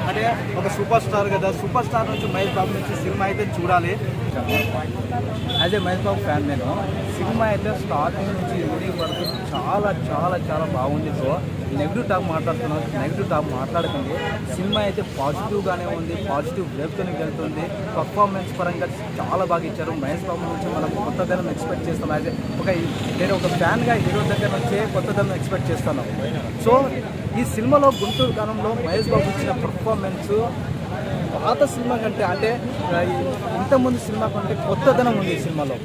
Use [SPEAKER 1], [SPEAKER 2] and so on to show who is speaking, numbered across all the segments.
[SPEAKER 1] అంటే ఒక super star కదా, సూపర్ స్టార్ నుంచి మహేష్ బాబు నుంచి సినిమా అయితే చూడాలి. As a Mahesh Babu fan నేను సినిమా అయితే స్టార్టింగ్ నుంచి ఎండింగ్ వరకు చాలా చాలా చాలా బాగుంది. సో నెగిటివ్ టాక్ మాట్లాడుతున్నాను, నెగిటివ్ టాక్ మాట్లాడకండి. సినిమా అయితే పాజిటివ్గానే ఉంది, పాజిటివ్ వేవ్తోనే వెళ్తుంది. పర్ఫార్మెన్స్ పరంగా చాలా బాగా ఇచ్చారు. మహేష్ బాబు నుంచి మనం కొత్తదనం ఎక్స్పెక్ట్ చేస్తాం. యాజ్ నేను ఒక ఫ్యాన్గా హీరో దగ్గర నుంచే కొత్తదనం ఎక్స్పెక్ట్ చేస్తాను. సో ఈ సినిమాలో గుంటూరు కాలంలో మహేష్ బాబు ఇచ్చిన పర్ఫార్మెన్స్ పాత సినిమా కంటే, అంటే ఇంతకుముందు సినిమా కంటే కొత్తదనం ఉంది ఈ సినిమాలో.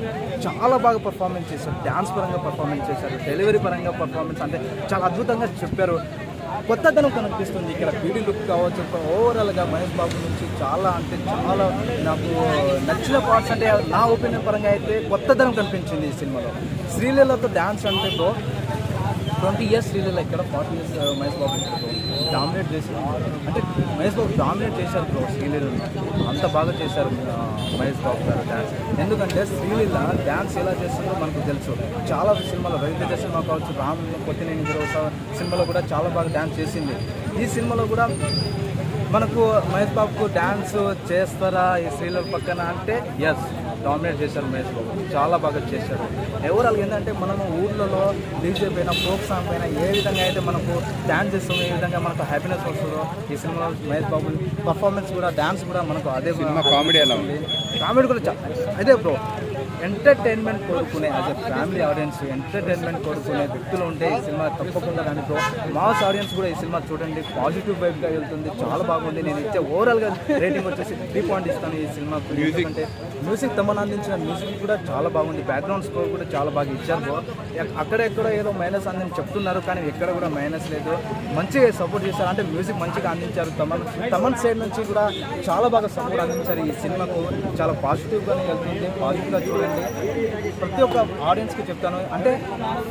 [SPEAKER 1] చాలా బాగా పర్ఫార్మెన్స్ చేశారు, డ్యాన్స్ పరంగా పర్ఫార్మెన్స్ చేశారు, డెలివరీ పరంగా పర్ఫార్మెన్స్ అంటే చాలా అద్భుతంగా చెప్పారు. కొత్తదనం కనిపిస్తుంది ఇక్కడ. బీడీ లుక్ కావచ్చు, ఓవరాల్గా మహేష్ బాబు నుంచి చాలా అంటే చాలా నాకు నచ్చిన పార్ట్స్ అంటే నా ఒపీనియన్ పరంగా అయితే కొత్తదనం కనిపించింది ఈ సినిమాలో. శ్రీలీలతో డ్యాన్స్ అంటే 20 years శ్రీలీల, ఇక్కడ 40 years మహేష్ బాబు డామినేట్ చేశారు. అంటే మహేష్ బాబు డామినేట్ చేశారు బ్రో శ్రీలీలని. అంత బాగా చేశారు మహేష్ బాబు గారు డ్యాన్స్. ఎందుకంటే శ్రీలీల డ్యాన్స్ ఎలా చేస్తుందో మనకు తెలుసు. చాలా సినిమాలో రవితేజ సినిమా కావచ్చు, రామ్ కొత్తినేని హీరో సినిమాలో కూడా చాలా బాగా డ్యాన్స్ చేసింది. ఈ సినిమాలో కూడా మనకు మహేష్ బాబుకు డ్యాన్స్ చేస్తారా ఈ శ్రీలీల పక్కన అంటే ఎస్, డామినేట్ చేశారు మహేష్ బాబు, చాలా బాగా చేశారు. ఓవరాల్గా ఏంటంటే మనము ఊర్లలో డీజే పైన, ఫోక్ సాంగ్ పైన ఏ విధంగా అయితే మనకు డ్యాన్స్ చేస్తామో, ఏ విధంగా మనకు హ్యాపీనెస్ వస్తుందో ఈ సినిమాలో మహేష్ బాబు పర్ఫార్మెన్స్ కూడా, డ్యాన్స్ కూడా మనకు అదే.
[SPEAKER 2] కామెడీ ఎలా ఉంది?
[SPEAKER 1] కామెడీ కూడా అదే బ్రో. ఎంటర్టైన్మెంట్ కోరుకునే as a family audience entertainment కోరుకునే వ్యక్తులు ఉంటే ఈ సినిమా తప్పకుండా కానీ బ్రో. మాస్ ఆడియన్స్ కూడా ఈ సినిమా చూడండి, పాజిటివ్ వైబ్గా వెళ్తుంది, చాలా బాగుంది. నేను ఇచ్చే ఓవరాల్గా రేటింగ్ వచ్చేసి 3 పాయింట్ ఇస్తాను ఈ సినిమాకు. ఎందుకంటే మ్యూజిక్ తమను అందించిన మ్యూజిక్ కూడా చాలా బాగుంది, బ్యాక్గ్రౌండ్ స్కోర్ కూడా చాలా బాగా ఇచ్చారు బ్రో. అక్కడెక్కడ ఏదో మైనస్ అందని చెప్తున్నారు, కానీ ఎక్కడ కూడా మైనస్ లేదు. మంచిగా సపోర్ట్ చేశారు, అంటే మ్యూజిక్ మంచిగా అందించారు. తమన్ సైడ్ నుంచి కూడా చాలా బాగా సపోర్ట్ అందించారు ఈ సినిమాకు. చాలా పాజిటివ్గానే వెళ్తుంది, పాజిటివ్గా చూడండి. ప్రతి ఒక్క ఆడియన్స్కి చెప్తాను, అంటే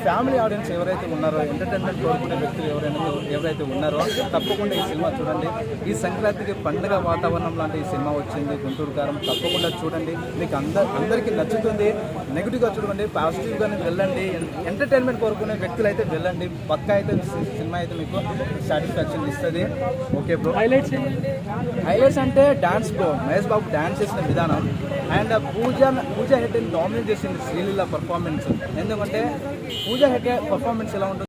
[SPEAKER 1] ఫ్యామిలీ ఆడియన్స్ ఎవరైతే ఉన్నారో, ఎంటర్టైన్మెంట్ కోరుకునే వ్యక్తులు ఎవరైతే ఉన్నారో తప్పకుండా ఈ సినిమా చూడండి. ఈ సంక్రాంతికి పండుగ వాతావరణం లాంటి ఈ సినిమా వచ్చింది గుంటూరు కారం, తప్పకుండా చూడండి. మీకు అందరికీ నచ్చుతుంది. నెగిటివ్గా చూడండి, పాజిటివ్గానే వెళ్ళండి. ఎంటర్టైన్మెంట్ కోరుకునే వ్యక్తులు అయితే వెళ్ళండి, పక్కా అయితే సినిమా అయితే మీకు సాటిస్ఫాక్షన్ ఇస్తుంది. Okay bro. హైలైట్స్ అంటే dance bro, Mahesh Babu dance చేసిన విధానం అండ్ పూజా హెగ్డే డామినేట్ చేసింది శ్రీలీల పర్ఫార్మెన్స్. ఎందుకంటే పూజా హెగ్డే పర్ఫార్మెన్స్ ఎలా ఉంటుంది